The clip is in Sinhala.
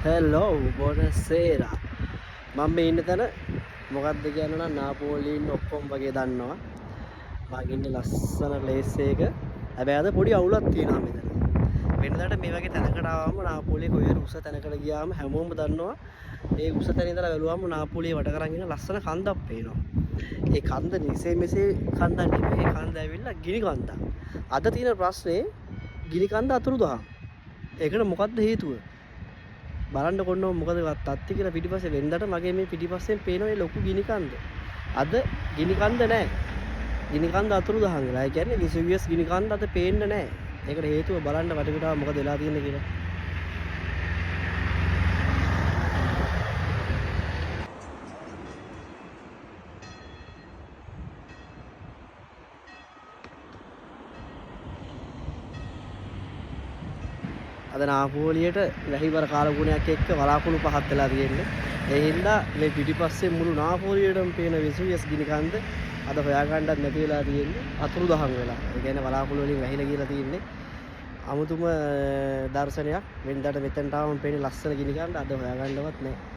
Hello, buonasera. මම මේ ඉන්න තැන මොකක්ද කියන්න නම් නාපෝලින් ඔක්කොම වගේ දන්නවා. මම ඉන්නේ ලස්සන ප්ලේස් එක. හැබැයි අද පොඩි අවුලක් තියෙනවා මෙතන. වෙනදාට මේ වගේ තැනකට ආවම නාපෝලියේ කොහේ උස තැනකට ගියාම හැමෝම දන්නවා මේ උස තැන ඉඳලා බැලුවම නාපෝලියේ වට කරන් ඉන්න ලස්සන කන්දක් පේනවා. ඒ කන්ද නිසේ මෙසේ කන්දක් නෙමෙයි. ඒ කන්ද ඇවිල්ලා ගිනි කන්දක්. අද තියෙන ප්‍රශ්නේ ගිනි කන්ද අතුරුදහන්. ඒකට මොකක්ද හේතුව? බලන්න කොන්නෝ මොකද තත්ති කියලා පිටිපස්සේ වෙන්දට මගේ මේ පිටිපස්සෙන් පේන ඒ ලොකු ගිනි කන්ද. අද ගිනි කන්ද නැහැ. ගිනි කන්ද අතුරුදහන් වෙලා. ඒ කියන්නේ විසුවියස් ගිනි කන්ද අද පේන්නේ නැහැ. ඒකට හේතුව බලන්න වටපිටාව මොකද වෙලා තියෙන්නේ කියලා. අද නාපෝලියට වැහිබර කාලගුණයක් එක්ක වලාකුළු පහක් වෙලා තියෙන්නේ. ඒ හින්දා මේ පිටිපස්සේ මුළු නාපෝලියටම පේන විසුවියස් ගිනි කන්ද අද හොයාගන්නත් නැති වෙලා තියෙන්නේ. අතුරුදහන් වෙලා. ඒ කියන්නේ වලාකුළු වලින් වැහිලා ගිහලා තියෙන්නේ. අමුතුම දර්ශනයක්. වෙනදාට මෙතනට ආවම පේන්නේ ලස්සන ගිනි කන්ද අද හොයාගන්නවත් නැහැ.